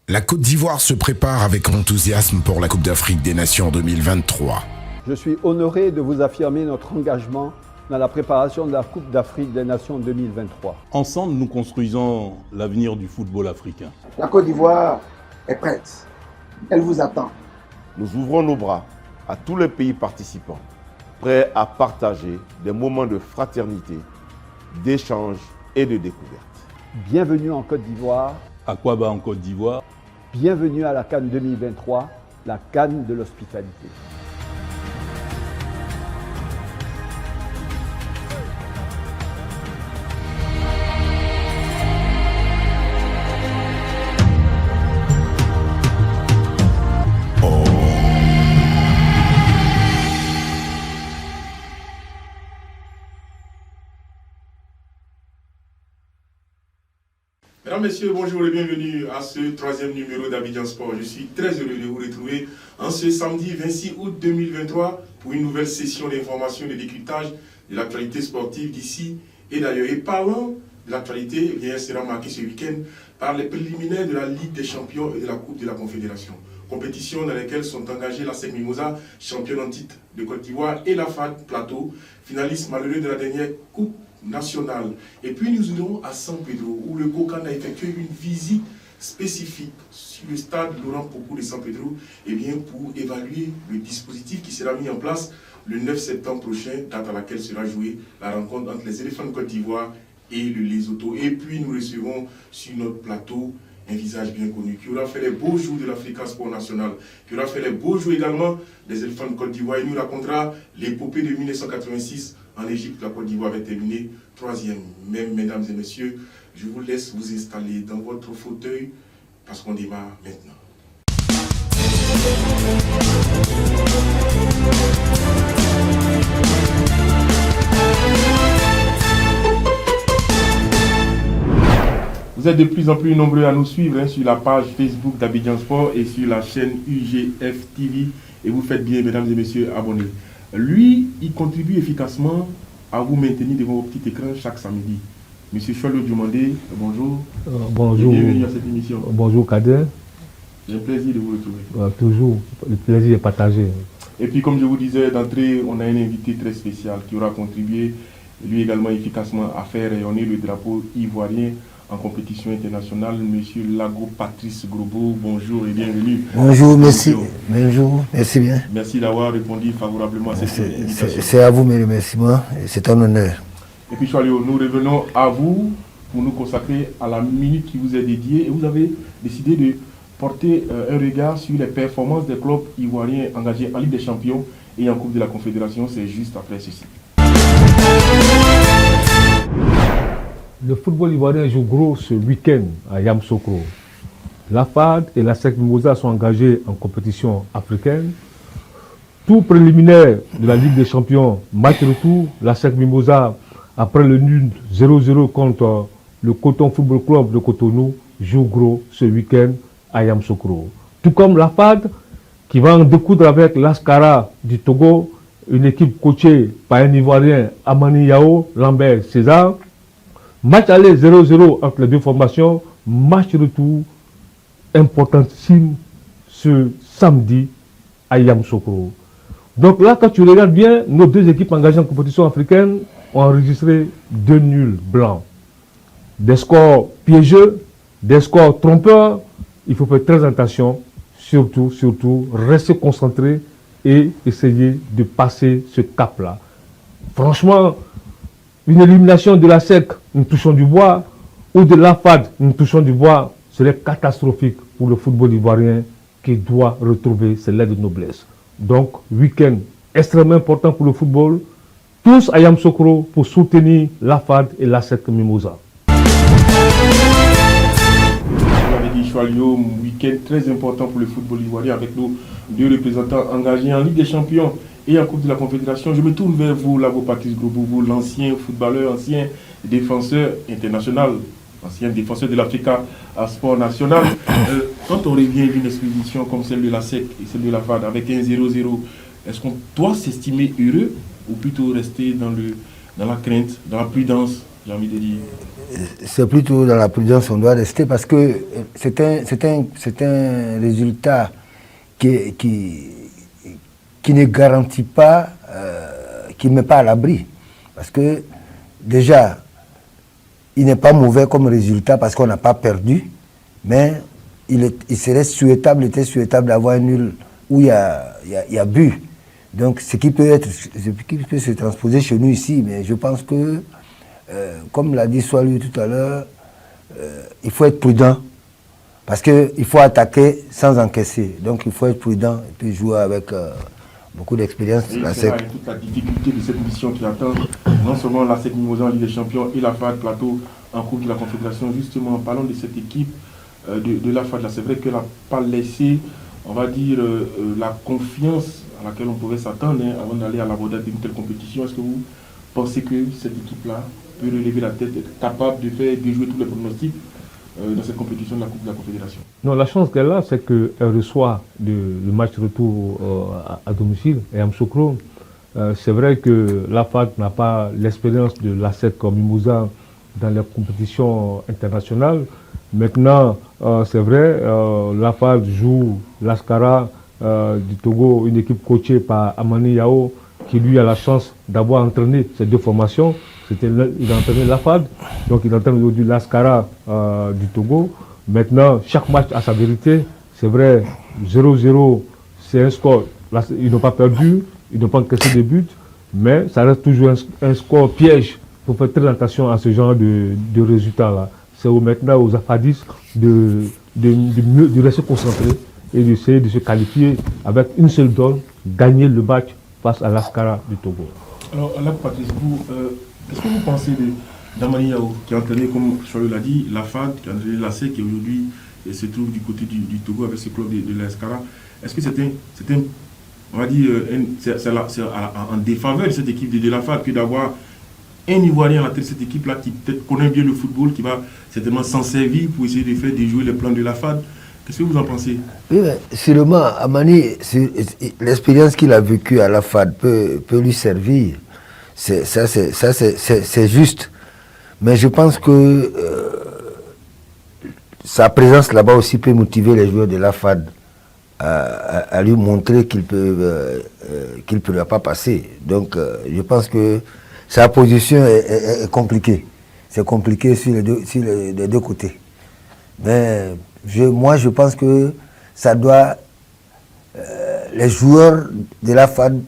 La Côte d'Ivoire se prépare avec enthousiasme pour la Coupe d'Afrique des Nations 2023. Je suis honoré de vous affirmer notre engagement dans la préparation de la Coupe d'Afrique des Nations 2023. Ensemble, nous construisons l'avenir du football africain. La Côte d'Ivoire est prête. Elle vous attend. Nous ouvrons nos bras à tous les pays participants, prêts à partager des moments de fraternité, d'échange et de découverte. Bienvenue en Côte d'Ivoire. Aquaba en Côte d'Ivoire. Bienvenue à la CAN 2023, la CAN de l'hospitalité. Mesdames, Messieurs, bonjour et bienvenue à ce troisième numéro d'Abidjan Sport. Je suis très heureux de vous retrouver en ce samedi 26 août 2023 pour une nouvelle session d'information et de décryptage de l'actualité sportive d'ici et d'ailleurs. Et parlant de l'actualité, eh bien, elle sera marquée ce week-end par les préliminaires de la Ligue des Champions et de la Coupe de la Confédération. Compétition dans laquelle sont engagés la SEC Mimosa, championne en titre de Côte d'Ivoire, et la FAD Plateau, finaliste malheureux de la dernière Coupe nationale. Et puis nous irons à San Pedro où le COCAN a effectué une visite spécifique sur le stade Laurent Pocou de San Pedro, et bien pour évaluer le dispositif qui sera mis en place le 9 septembre prochain, date à laquelle sera jouée la rencontre entre les éléphants de Côte d'Ivoire et le Lesotho. Et puis nous recevons sur notre plateau un visage bien connu, qui aura fait les beaux jours de l'Africa Sport National, qui aura fait les beaux jours également des éléphants de Côte d'Ivoire. Il nous racontera l'épopée de 1986 en Égypte. La Côte d'Ivoire avait terminé troisième. Même, mesdames et messieurs, je vous laisse vous installer dans votre fauteuil parce qu'on démarre maintenant. Vous êtes de plus en plus nombreux à nous suivre sur la page Facebook d'Abidjan Sport et sur la chaîne UGF TV. Et vous faites bien, mesdames et messieurs, abonnez. Lui, il contribue efficacement à vous maintenir devant vos petits écrans chaque samedi. Monsieur Choualou Diomandé, bonjour. Bonjour. Bienvenue à cette émission. Bonjour Kader. J'ai un plaisir de vous retrouver. Toujours, le plaisir est partagé. Et puis, comme je vous disais d'entrée, on a un invité très spécial qui aura contribué, lui également efficacement, à faire rayonner le drapeau ivoirien en compétition internationale, Monsieur Lago Patrice Grobo. Bonjour et bienvenue. Bonjour, merci. Bonjour, merci bien. Merci d'avoir répondu favorablement à cette invitation. C'est à vous mes remerciements, c'est un honneur. Et puis Choualio, nous revenons à vous pour nous consacrer à la minute qui vous est dédiée. Et vous avez décidé de porter un regard sur les performances des clubs ivoiriens engagés en Ligue des Champions et en Coupe de la Confédération. C'est juste après ceci. Le football ivoirien joue gros ce week-end à Yamoussoukro. La FAD et la SEC Mimosa sont engagés en compétition africaine. Tout préliminaire de la Ligue des Champions, match retour, la SEC Mimosa, après le nul 0-0 contre le Coton Football Club de Cotonou, joue gros ce week-end à Yamoussoukro. Tout comme la FAD, qui va en découdre avec l'Ascara du Togo, une équipe coachée par un Ivoirien, Amani Yao, Lambert César. Match aller 0-0 entre les deux formations, match retour importantissime ce samedi à Yamoussoukro. Donc là, quand tu regardes bien, nos deux équipes engagées en compétition africaine ont enregistré 2 nuls blancs. Des scores piégeux, des scores trompeurs. Il faut faire très attention, surtout, rester concentré et essayer de passer ce cap-là. Franchement, une élimination de la SEC, nous touchons du bois, ou de la FAD, nous touchons du bois, serait catastrophique pour le football ivoirien qui doit retrouver ses lettres de noblesse. Donc, week-end extrêmement important pour le football, tous à Yamoussoukro pour soutenir la FAD et la SEC Mimosa. Vous avez dit Choualio, week-end très important pour le football ivoirien avec nos deux représentants engagés en Ligue des Champions et en Coupe de la Confédération. Je me tourne vers vous, Lago Patrice Grobo, vous, l'ancien footballeur, ancien défenseur international, ancien défenseur de l'Africa Sport National. Quand on revient d'une expédition comme celle de la SEC et celle de la FAD avec un 0-0, est-ce qu'on doit s'estimer heureux ou plutôt rester dans la crainte, dans la prudence j'ai envie de dire. C'est plutôt dans la prudence qu'on doit rester parce que c'est un résultat qui ne garantit pas, qui ne met pas à l'abri. Parce que déjà, il n'est pas mauvais comme résultat parce qu'on n'a pas perdu, mais il était souhaitable d'avoir un nul où il y a but. Donc ce qui peut se transposer chez nous ici, mais je pense que, comme l'a dit Soilou tout à l'heure, il faut être prudent parce qu'il faut attaquer sans encaisser. Donc il faut être prudent et puis jouer avec beaucoup d'expérience. C'est toute la difficulté de cette mission qui attend non seulement la SEC Mimosas en Ligue des Champions et la FAD Plateau en Coupe de la Confédération. Justement, parlons de cette équipe de la FAD. C'est vrai qu'elle n'a pas laissé, on va dire, la confiance à laquelle on pouvait s'attendre avant d'aller à l'abordage d'une telle compétition. Est-ce que vous pensez que cette équipe-là peut relever la tête, être capable de jouer tous les pronostics dans cette compétition de la Coupe de la Confédération? Non, la chance qu'elle a, c'est qu'elle reçoit le match retour à domicile, et à Yamoussoukro. C'est vrai que la FAD n'a pas l'expérience de la SEC comme Mimosas dans les compétitions internationales. Maintenant, c'est vrai, la FAD joue l'Ascara du Togo, une équipe coachée par Amani Yao, qui lui a la chance d'avoir entraîné ces deux formations. Il a entraîné la FAD, donc il entraîne aujourd'hui l'Ascara du Togo. Maintenant, chaque match a sa vérité. C'est vrai, 0-0, c'est un score. Là, ils n'ont pas perdu, ils n'ont pas encaissé de buts, mais ça reste toujours un score piège. Il faut faire très attention à ce genre de résultats-là. C'est maintenant aux Afadis de rester concentrés et d'essayer de se qualifier avec une seule donne, gagner le match face à l'Ascara du Togo. Alors là, Patrice, qu'est-ce que vous pensez d'Amani Yao, qui a entraîné, comme Choyou l'a dit, la FAD, qui a entraîné la SEC, qui aujourd'hui se trouve du côté du Togo avec ce club de l'Ascara? Est-ce que c'est on va dire, c'est en défaveur de cette équipe de la FAD que d'avoir un Ivoirien à la tête de cette équipe-là qui peut-être connaît bien le football, qui va certainement s'en servir pour essayer de faire déjouer les plans de la FAD? Qu'est-ce que vous en pensez? Oui, sûrement, Amani, l'expérience qu'il a vécue à la FAD peut lui servir. C'est juste. Mais je pense que sa présence là-bas aussi peut motiver les joueurs de la FAD à lui montrer qu'ils ne pourra pas passer. Donc, je pense que sa position est compliquée. C'est compliqué sur les deux côtés. Mais moi, je pense que ça doit... les joueurs de la FAD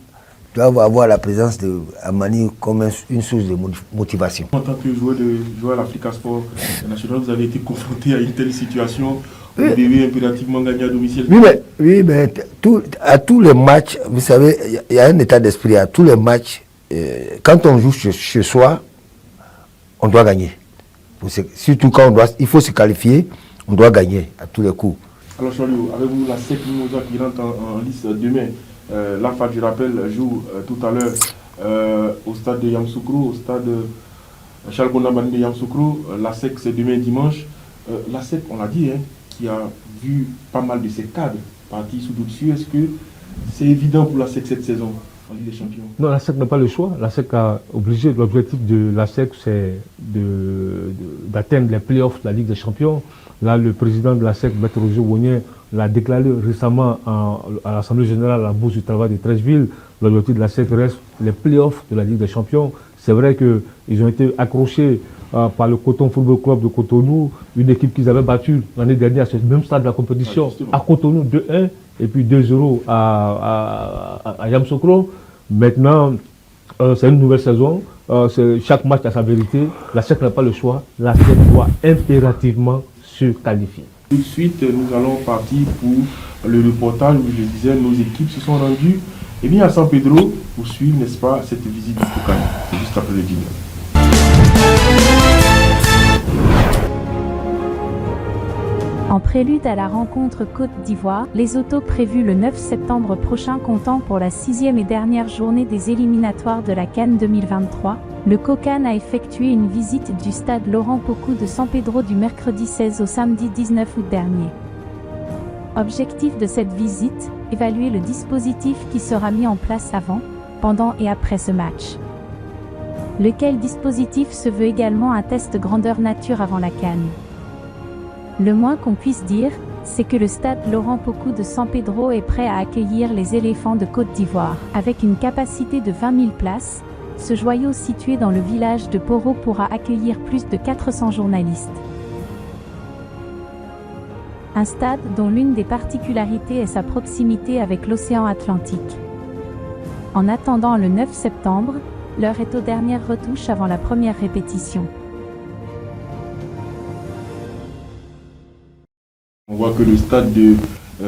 doivent avoir la présence de Amani comme une source de motivation. En tant que joueur à l'Africa Sport National, vous avez été confronté à une telle situation. Vous devez impérativement gagner à domicile. Oui, mais à tous les matchs, vous savez, il y a un état d'esprit. À tous les matchs, quand on joue chez soi, on doit gagner. Surtout quand il faut se qualifier, on doit gagner à tous les coups. Alors, Choyou, avez-vous la SEC Mimosas qui rentre en liste demain? La FAD, je rappelle, joue tout à l'heure au stade de Yamoussoukro, au stade Charles Gondabani de Yamoussoukro. La SEC, c'est demain dimanche. La SEC, on l'a dit, qui a vu pas mal de ses cadres partir sous doute. Est-ce que c'est évident pour la SEC cette saison en Ligue des Champions? Non, la SEC n'a pas le choix. La SEC a obligé. L'objectif de la SEC, c'est d'atteindre les playoffs de la Ligue des Champions. Là, le président de la SEC, M. Roger Wonien, l'a déclaré récemment à l'Assemblée générale à la Bourse du travail de Treichville. L'objectif de la SEC reste les playoffs de la Ligue des Champions. C'est vrai qu'ils ont été accrochés par le Coton Football Club de Cotonou, une équipe qu'ils avaient battue l'année dernière à ce même stade de la compétition, à Cotonou 2-1 et puis 2-0 à Yamoussoukro. Maintenant, c'est une nouvelle saison. Chaque match a sa vérité. La SEC n'a pas le choix. La SEC doit impérativement se qualifier. Tout de suite, nous allons partir pour le reportage où je disais nos équipes se sont rendues à San Pedro pour suivre, n'est-ce pas, cette visite du Kokani. C'est juste après le dîner. En prélude à la rencontre Côte d'Ivoire, Lesotho prévue le 9 septembre prochain comptant pour la 6e et dernière journée des éliminatoires de la CAN 2023, le COCAN a effectué une visite du stade Laurent Pokou de San Pedro du mercredi 16 au samedi 19 août dernier. Objectif de cette visite, évaluer le dispositif qui sera mis en place avant, pendant et après ce match. lequel dispositif se veut également un test grandeur nature avant la CAN. Le moins qu'on puisse dire, c'est que le stade Laurent Pokou de San Pedro est prêt à accueillir les éléphants de Côte d'Ivoire. Avec une capacité de 20 000 places, ce joyau situé dans le village de Poro pourra accueillir plus de 400 journalistes. Un stade dont l'une des particularités est sa proximité avec l'océan Atlantique. En attendant le 9 septembre, l'heure est aux dernières retouches avant la première répétition. On voit que le stade de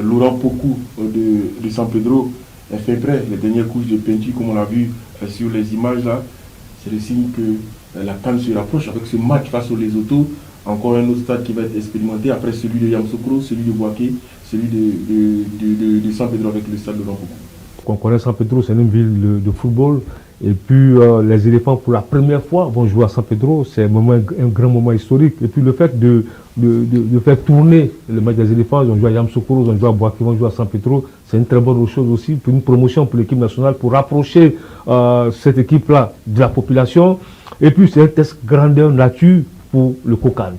Laurent Pokou de San Pedro est fait prêt. Les dernières couches de peinture, comme on l'a vu sur les images là, c'est le signe que la CAN se rapproche avec ce match face aux Lesotho. Encore un autre stade qui va être expérimenté après celui de Yamoussoukro, celui de Bouaké, celui de San Pedro avec le stade de Laurent Pokou. On connaît San Pedro, c'est une ville de football. Et puis les éléphants pour la première fois vont jouer à San Pedro, c'est un grand moment historique. Et puis le fait de faire tourner le match des éléphants, ils ont joué à Yamoussoukro, ils ont joué à Bouaké, ils vont jouer à San Pedro, c'est une très bonne chose aussi pour une promotion pour l'équipe nationale, pour rapprocher cette équipe-là de la population. Et puis c'est un test grandeur nature pour le COCAN.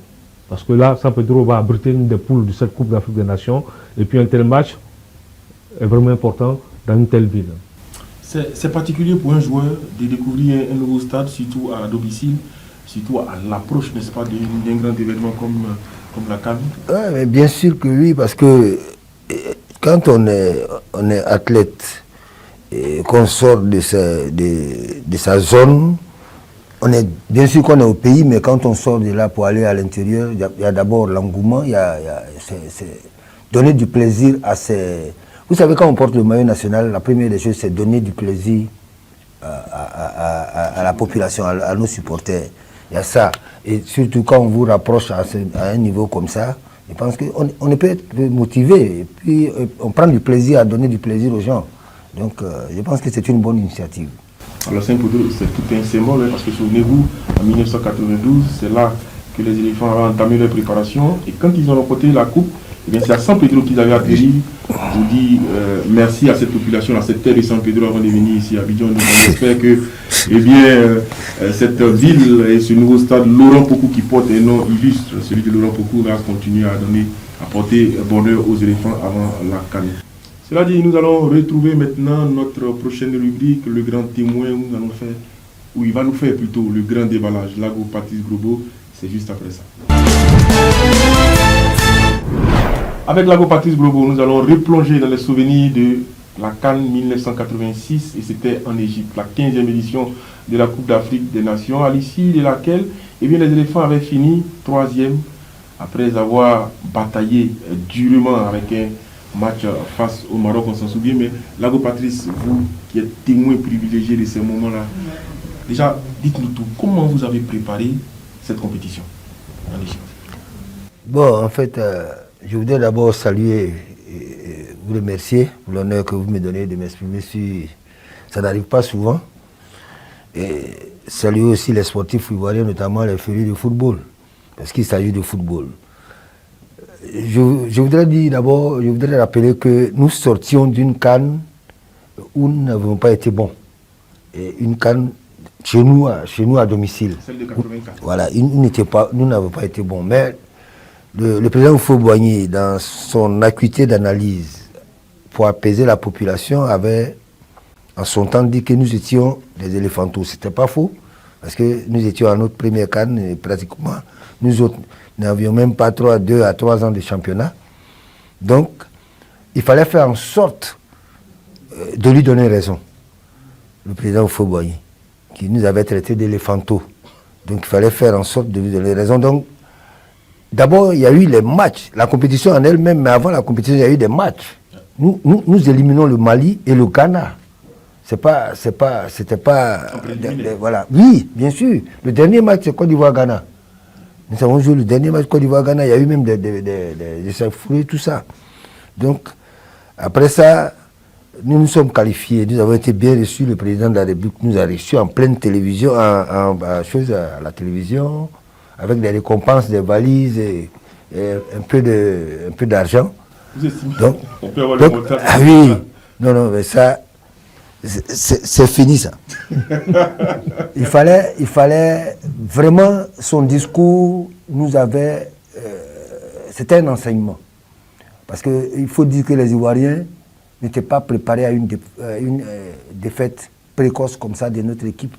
Parce que là, San Pedro va abriter une des poules de cette Coupe d'Afrique des Nations. Et puis un tel match est vraiment important dans une telle ville. C'est particulier pour un joueur de découvrir un nouveau stade, surtout à domicile, surtout à l'approche, n'est-ce pas, d'un grand événement comme la CAN. Ouais, bien sûr que oui, parce que quand on est athlète et qu'on sort de sa zone, on est bien sûr qu'on est au pays, mais quand on sort de là pour aller à l'intérieur, il y a d'abord l'engouement, c'est donner du plaisir à ces... Vous savez, quand on porte le maillot national, la première des choses, c'est donner du plaisir à la population, à nos supporters. Il y a ça. Et surtout quand on vous rapproche à un niveau comme ça, je pense qu'on peut être motivé. Et puis, on prend du plaisir à donner du plaisir aux gens. Donc, je pense que c'est une bonne initiative. Alors, San Pedro, c'est tout un symbole, parce que souvenez-vous, en 1992, c'est là que les éléphants avaient entamé leur préparation. Et quand ils ont remporté la coupe, eh bien, c'est à San Pedro qu'ils avaient atterri. Je vous dis merci à cette population, à cette terre de San Pedro avant de venir ici à Abidjan. Donc, on espère que cette ville et ce nouveau stade Laurent Pokou qui porte un nom illustre, celui de Laurent Pokou, va continuer à apporter bonheur aux éléphants avant la CAN. Cela dit, nous allons retrouver maintenant notre prochaine rubrique, le grand témoin, où il va nous faire plutôt le grand déballage. Lago Patrice Globo, c'est juste après ça. Avec Lago Patrice Globo, nous allons replonger dans les souvenirs de la CAN 1986, et c'était en Égypte, la 15e édition de la Coupe d'Afrique des Nations, à l'issue de laquelle les éléphants avaient fini 3e, après avoir bataillé durement avec un match face au Maroc, on s'en souvient. Mais Lago Patrice, vous qui êtes témoin privilégié de ces moments-là, déjà, dites-nous tout, comment vous avez préparé cette compétition en Égypte? Bon, en fait, je voudrais d'abord saluer et vous remercier pour l'honneur que vous me donnez de m'exprimer sur... Ça n'arrive pas souvent. Et saluer aussi les sportifs ivoiriens, notamment les férus de football, parce qu'il s'agit de football. Je voudrais dire d'abord, je voudrais rappeler que nous sortions d'une CAN où nous n'avons pas été bons. Et une CAN chez nous à domicile. Celle de 84. Voilà, nous n'avons pas été bons. Mais le président Houphouët-Boigny, dans son acuité d'analyse, pour apaiser la population, avait en son temps dit que nous étions des éléphantos. Ce n'était pas faux, parce que nous étions à notre première CAN et pratiquement, nous autres n'avions même pas 2 à 3 ans de championnat. Donc, il fallait faire en sorte de lui donner raison. Le président Houphouët-Boigny, qui nous avait traités d'éléphantos. Donc, il fallait faire en sorte de lui donner raison. Donc, d'abord, il y a eu les matchs, la compétition en elle-même, mais avant la compétition, il y a eu des matchs. Nous éliminons le Mali et le Ghana. C'était pas... voilà. Oui, bien sûr. Le dernier match, c'est Côte d'Ivoire-Ghana. Nous avons joué le dernier match Côte d'Ivoire-Ghana. Il y a eu même des fruits, tout ça. Donc, après ça, nous nous sommes qualifiés. Nous avons été bien reçus. Le président de la République nous a reçus en pleine télévision, à la télévision, avec des récompenses, des valises et un peu d'argent. Vous estimez donc, on peut avoir le montant? Ah oui, non, mais ça, c'est fini ça. il fallait vraiment, son discours nous avait, c'était un enseignement. Parce qu'il faut dire que les Ivoiriens n'étaient pas préparés à une défaite précoce comme ça de notre équipe.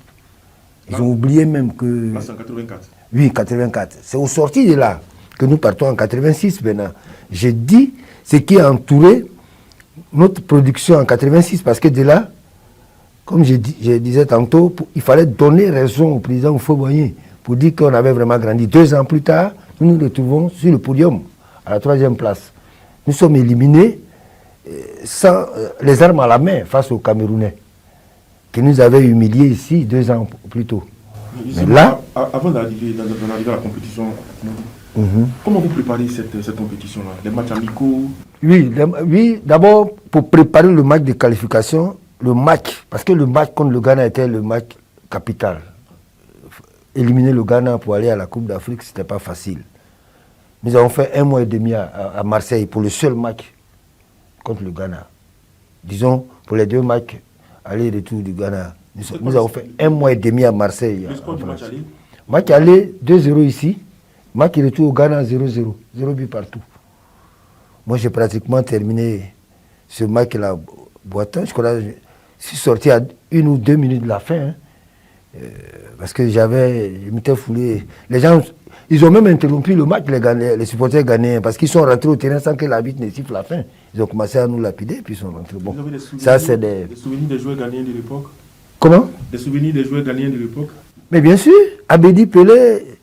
Ils ont oublié même que... C'est en 84. Oui, 84. C'est au sorti de là que nous partons en 86 maintenant. J'ai dit ce qui a entouré notre production en 86, parce que de là, comme je disais tantôt, il fallait donner raison au président Houphouët-Boigny pour dire qu'on avait vraiment grandi. 2 ans plus tard, nous nous retrouvons sur le podium, à la 3e place. Nous sommes éliminés sans les armes à la main face aux Camerounais, qui nous avaient humiliés ici 2 ans plus tôt. Mais là, avant d'arriver à la compétition, comment vous préparez cette compétition-là? Les matchs amicaux? Oui, d'abord, pour préparer le match de qualification, parce que le match contre le Ghana était le match capital. Éliminer le Ghana pour aller à la Coupe d'Afrique, ce n'était pas facile. Nous avons fait 1 mois et demi à Marseille pour le seul match contre le Ghana. Disons, pour les 2 matchs aller-retour du Ghana. Nous avons fait 1 mois et demi à Marseille. Le score du match aller? Match aller, 2-0 ici. Match retour au Ghana, 0-0. 0 but partout. Moi, j'ai pratiquement terminé ce match-là boitant. Je crois que je suis sorti à 1 ou 2 minutes de la fin. Parce que je m'étais foulé. Les gens, ils ont même interrompu le match, les supporters ghanéens, parce qu'ils sont rentrés au terrain sans que l'arbitre ne siffle la fin. Ils ont commencé à nous lapider, puis ils sont rentrés. Bon, vous avez des souvenirs, ça, c'est des souvenirs des joueurs ghanéens de l'époque? Comment? Des souvenirs des joueurs ghanéens de l'époque? Mais bien sûr, Abedi Pelé.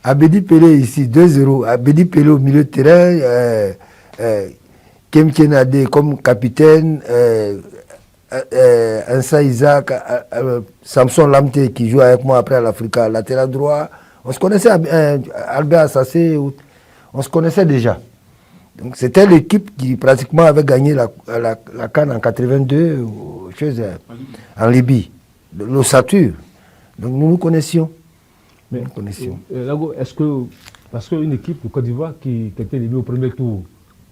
Abedi Pelé ici, 2-0. Abedi Pelé au milieu de terrain. Kem Kenade comme capitaine. Ansa Isaac, Samson Lamte qui joue avec moi après à l'Africa, latéral droit. On se connaissait, Albert Assassé, on se connaissait déjà. Donc c'était l'équipe qui pratiquement avait gagné la CAN en 82 en Libye, l'ossature. Donc nous nous connaissions. Mais Lago, est-ce que, parce qu'une équipe de Côte d'Ivoire qui était éliminée au premier tour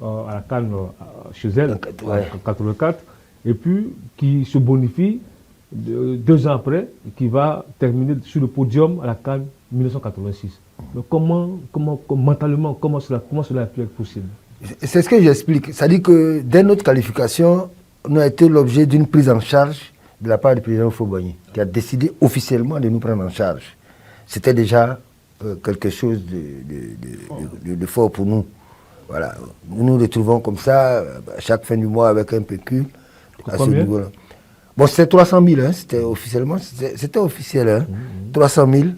à la CAN chez elle, en 84, et puis qui se bonifie 2 ans après, et qui va terminer sur le podium à la CAN 1986. Donc mentalement, comment cela a pu être possible? C'est ce que j'explique. C'est-à-dire que dès notre qualification, on a été l'objet d'une prise en charge de la part du président Houphouët-Boigny, qui a décidé officiellement de nous prendre en charge. C'était déjà quelque chose de fort pour nous. Voilà. Nous nous retrouvons comme ça, à chaque fin du mois, avec un pécule. À ce niveau-là. Bon, c'était 300 000, hein, c'était officiel, hein, 300 000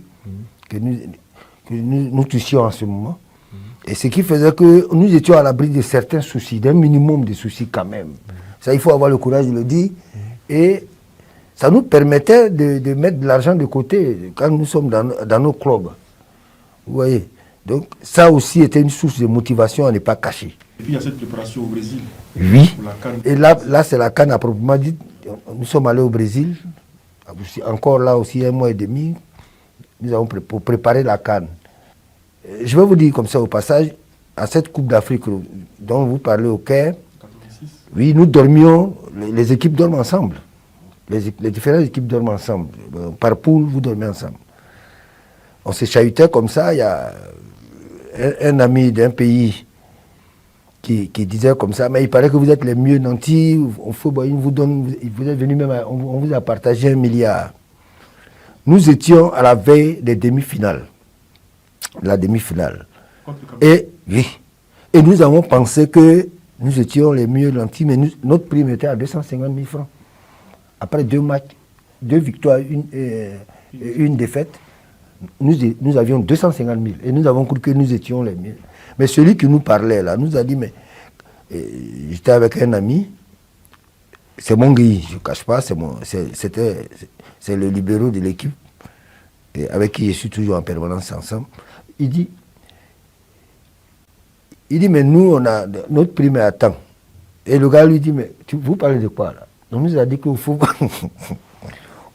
que nous touchions en ce moment. Et ce qui faisait que nous étions à l'abri de certains soucis, d'un minimum de soucis quand même. Ça, il faut avoir le courage de le dire. Et ça nous permettait de mettre de l'argent de côté quand nous sommes dans nos clubs. Vous voyez? Donc ça aussi était une source de motivation à ne pas cacher. Et puis il y a cette préparation au Brésil. Oui. Et là c'est la CAN à proprement dit. Nous sommes allés au Brésil. Encore là aussi 1 mois et demi. Nous avons pour préparer la CAN. Je vais vous dire comme ça au passage, à cette Coupe d'Afrique dont vous parlez au Caire, 86. Oui, nous dormions, les équipes dorment ensemble. Les différentes équipes dorment ensemble. Par poule, vous dormez ensemble. On se chahutait comme ça. Il y a un ami d'un pays qui disait comme ça, mais il paraît que vous êtes les mieux nantis, vous êtes venus même, on vous a partagé 1 milliard. Nous étions à la veille des demi-finales. La demi-finale. Et oui. Et nous avons pensé que nous étions les mieux nantis, mais notre prime était à 250 000 francs. Après 2 matchs, 2 victoires, une défaite, nous avions 250 000. Et nous avons cru que nous étions les mieux. Mais celui qui nous parlait là, nous a dit, mais j'étais avec un ami, c'est mon gars, je ne cache pas, c'est le libéraux de l'équipe, avec qui je suis toujours en permanence ensemble. Il dit, mais nous, on a notre prime à temps. Et le gars lui dit, mais vous parlez de quoi là? On nous a dit qu'il faut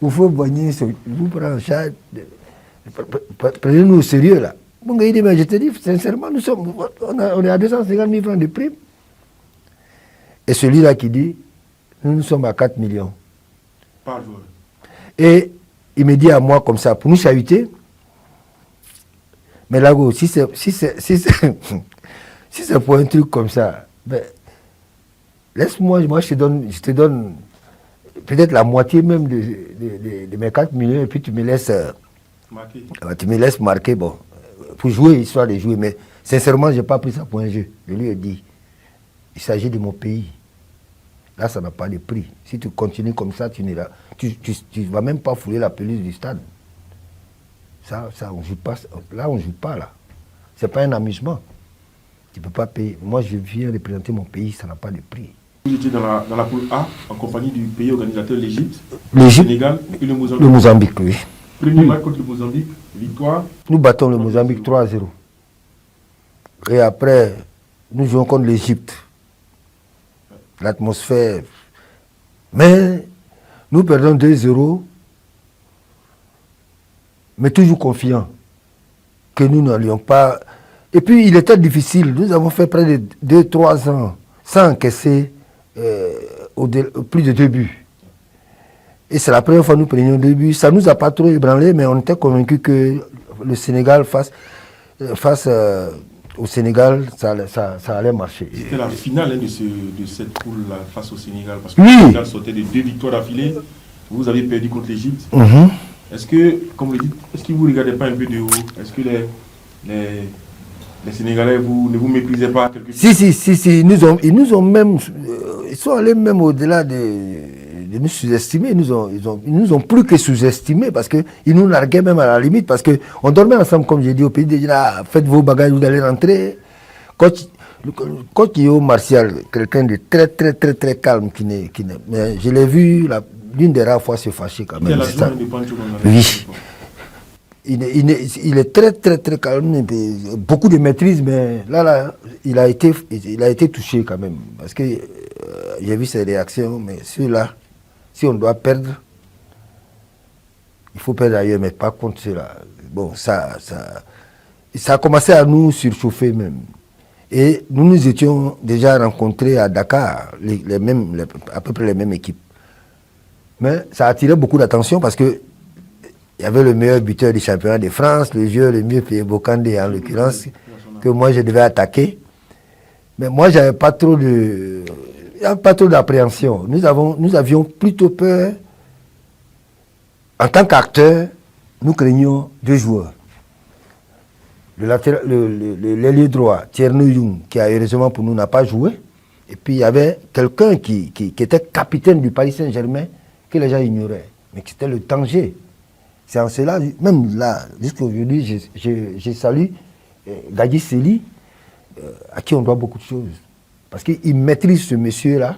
Boigny, vous prendre en charge, prenez-nous au sérieux là. Mon gars, il dit, mais je te dis, sincèrement, on est à 250 000 francs de prime. Et celui-là qui dit, Nous sommes à 4 millions. Par joueur. Et il me dit à moi comme ça, pour nous chahuter, mais là, si c'est pour un truc comme ça, ben, laisse-moi, moi je te donne peut-être la moitié même de mes 4 millions et puis tu me laisses marquer, bon, pour jouer, histoire de jouer. Mais sincèrement, je n'ai pas pris ça pour un jeu. Je lui ai dit, il s'agit de mon pays. Là, ça n'a pas de prix. Si tu continues comme ça, tu ne vas même pas fouler la pelouse du stade. Ça, on joue pas. Là, on ne joue pas, là. Ce n'est pas un amusement. Tu ne peux pas payer. Moi, je viens représenter mon pays, ça n'a pas de prix. Vous étiez dans la poule A, en compagnie du pays organisateur, l'Égypte, le Sénégal et le Mozambique. Le Mozambique, oui. Premier match contre le Mozambique, victoire. Nous battons le Mozambique 3-0. Et après, nous jouons contre l'Égypte. L'atmosphère. Mais nous perdons 2-0, mais toujours confiants que nous n'allions pas. Et puis, il était difficile. Nous avons fait près de 2-3 ans sans encaisser plus de 2 buts. Et c'est la première fois que nous prenions 2 buts. Ça ne nous a pas trop ébranlé, mais on était convaincus que le Sénégal face au Sénégal, ça allait marcher. C'était la finale de cette poule-là face au Sénégal. Parce que le Sénégal sortait de 2 victoires d'affilée. Vous avez perdu contre l'Égypte. Est-ce que, comme vous le dites, est-ce que vous ne regardez pas un peu de haut? Est-ce que les Sénégalais, ne vous méprisez pas quelque chose? Si. Ils sont allés même au-delà de nous sous-estimer. Ils nous ont plus que sous-estimés parce qu'ils nous larguaient même à la limite. Parce qu'on dormait ensemble, comme j'ai dit, au pays des gens, faites vos bagages, vous allez rentrer. Coach Yo Martial, quelqu'un de très, très, très, très calme, mais je l'ai vu l'une des rares fois se fâcher quand même. Oui. Il est très, très, très calme, beaucoup de maîtrise, mais là, il a été touché quand même. Parce que j'ai vu ses réactions, mais ceux-là, si on doit perdre, il faut perdre ailleurs, mais pas contre ceux-là. Bon, ça a commencé à nous surchauffer même. Et nous étions déjà rencontrés à Dakar, à peu près les mêmes équipes. Mais ça a attiré beaucoup d'attention parce que il y avait le meilleur buteur du championnat de France, le joueur le mieux payé, Bokandé en l'occurrence, que moi je devais attaquer. Mais moi, j'avais pas trop d'appréhension. Nous avions plutôt peur. En tant qu'acteur, nous craignions 2 joueurs. L'ailier droit, Thierno Young, qui a heureusement pour nous n'a pas joué. Et puis il y avait quelqu'un qui était capitaine du Paris Saint-Germain, que les gens ignoraient. Mais c'était le danger. C'est en cela, même là, jusqu'à aujourd'hui, je salue Gadi Seli, à qui on doit beaucoup de choses. Parce qu'il maîtrise ce monsieur-là,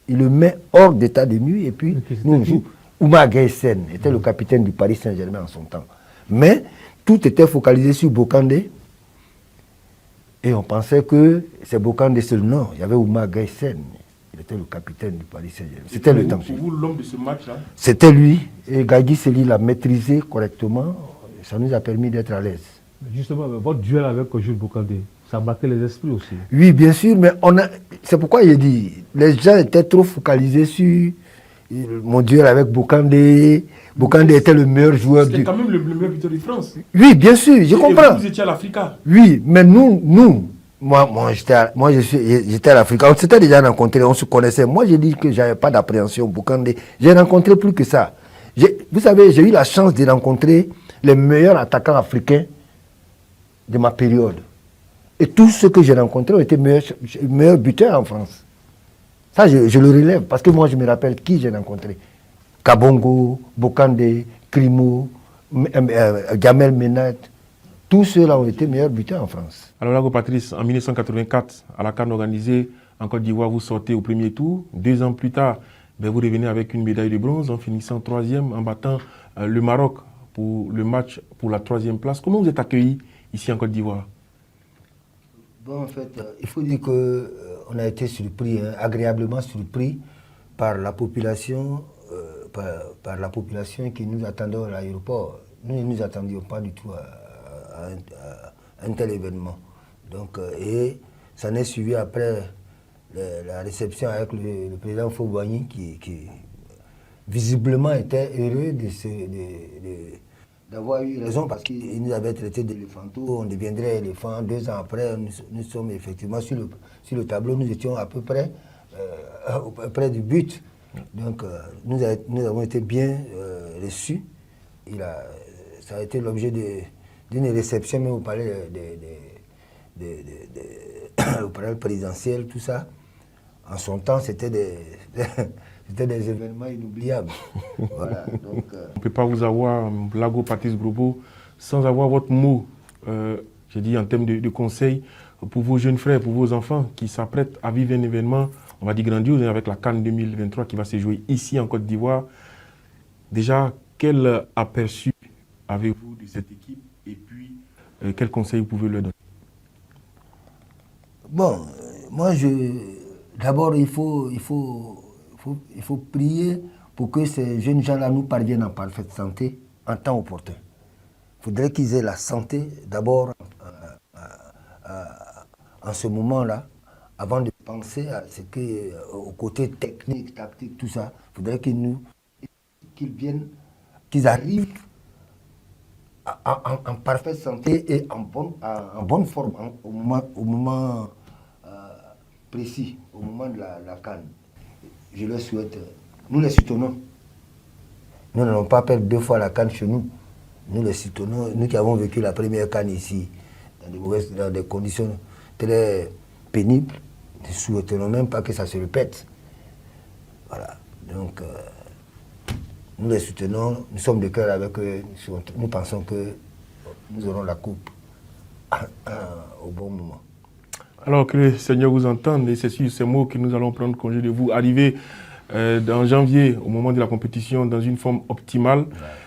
il le met hors d'état de nuit, et puis nous on joue. Oumar Gueye-Sène était le capitaine du Paris Saint-Germain en son temps. Mais tout était focalisé sur Bokandé, et on pensait que c'est Bokandé seul. Non, il y avait Oumar Gueye-Sène. Il était le capitaine du Paris Saint-Germain. C'était le temps. Pour vous, l'homme de ce match-là? C'était lui. Et Gadi Seli l'a maîtrisé correctement. Ça nous a permis d'être à l'aise. Justement, votre duel avec Jules Bokandé, ça a marqué les esprits aussi. Oui, bien sûr, mais c'est pourquoi j'ai dit, les gens étaient trop focalisés sur mon duel avec Bokandé. Bokandé était le meilleur joueur C'était quand même le meilleur buteur de France. Oui, bien sûr, je comprends. Vous étiez à l'Africa. Oui, mais moi j'étais à l'Afrique. On s'était déjà rencontrés, on se connaissait. Moi, j'ai dit que je n'avais pas d'appréhension Bokandé. J'ai rencontré plus que ça. Vous savez, j'ai eu la chance de rencontrer les meilleurs attaquants africains de ma période. Et tous ceux que j'ai rencontrés ont été meilleurs buteurs en France. Ça, je le relève, parce que moi, je me rappelle qui j'ai rencontré. Kabongo, Bokandé, Crimo, Gamel Menat. Tous ceux-là ont été meilleurs buteurs en France. Alors là, Patrice, en 1984, à la CAN organisée en Côte d'Ivoire, vous sortez au premier tour. 2 ans plus tard, vous revenez avec une médaille de bronze en finissant 3e, en battant le Maroc pour le match pour la 3e place. Comment vous êtes accueilli ici en Côte d'Ivoire? Bon, en fait, il faut dire qu'on a été surpris, agréablement surpris par la population, par la population qui nous attendait à l'aéroport. Nous ne nous attendions pas du tout à un tel événement. Donc, et ça n'est suivi après la réception avec le président Fobagny qui visiblement était heureux d'avoir eu raison parce qu'il nous avait traité d'éléphantaux, on deviendrait éléphant. 2 ans après, nous sommes effectivement sur le tableau, nous étions à peu près près du but. Donc nous avons été bien reçus. Ça a été l'objet d'une réception même au palais au palais présidentiel, tout ça. En son temps, c'était des événements inoubliables. Voilà, donc, on ne peut pas vous avoir, Lago Patrice Grosbeau, sans avoir votre mot, j'ai dit en termes de conseils, pour vos jeunes frères, pour vos enfants qui s'apprêtent à vivre un événement, on va dire grandiose, avec la CAN 2023 qui va se jouer ici en Côte d'Ivoire. Déjà, quel aperçu avez-vous de cette équipe et puis quels conseils vous pouvez leur donner? Bon, moi, d'abord, il faut prier pour que ces jeunes gens-là nous parviennent en parfaite santé en temps opportun. Il faudrait qu'ils aient la santé d'abord en ce moment-là, avant de penser à ce que, au côté technique, tactique, tout ça. Il faudrait qu'ils arrivent en parfaite santé et en bonne forme au moment précis, au moment de la CAN. Je leur souhaite, nous les soutenons. Nous n'allons pas perdre 2 fois la CAN chez nous. Nous les soutenons, nous qui avons vécu la première CAN ici, dans des conditions très pénibles. Nous ne souhaitons même pas que ça se répète. Voilà. Donc, nous les soutenons, nous sommes de cœur avec eux, nous pensons que nous aurons la coupe au bon moment. Alors que le Seigneur vous entende, et c'est sur ces mots que nous allons prendre congé de vous. Arriver en janvier, au moment de la compétition, dans une forme optimale,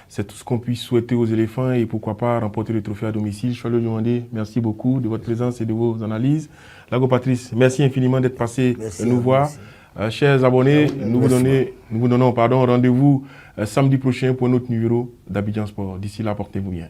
c'est tout ce qu'on puisse souhaiter aux éléphants et pourquoi pas remporter le trophée à domicile. Je vais le demander, merci beaucoup de votre présence et de vos analyses. Lago Patrice, merci infiniment d'être passé nous voir. Chers abonnés, nous vous donnons rendez-vous samedi prochain pour un autre numéro d'Abidjan Sport. D'ici là, portez-vous bien.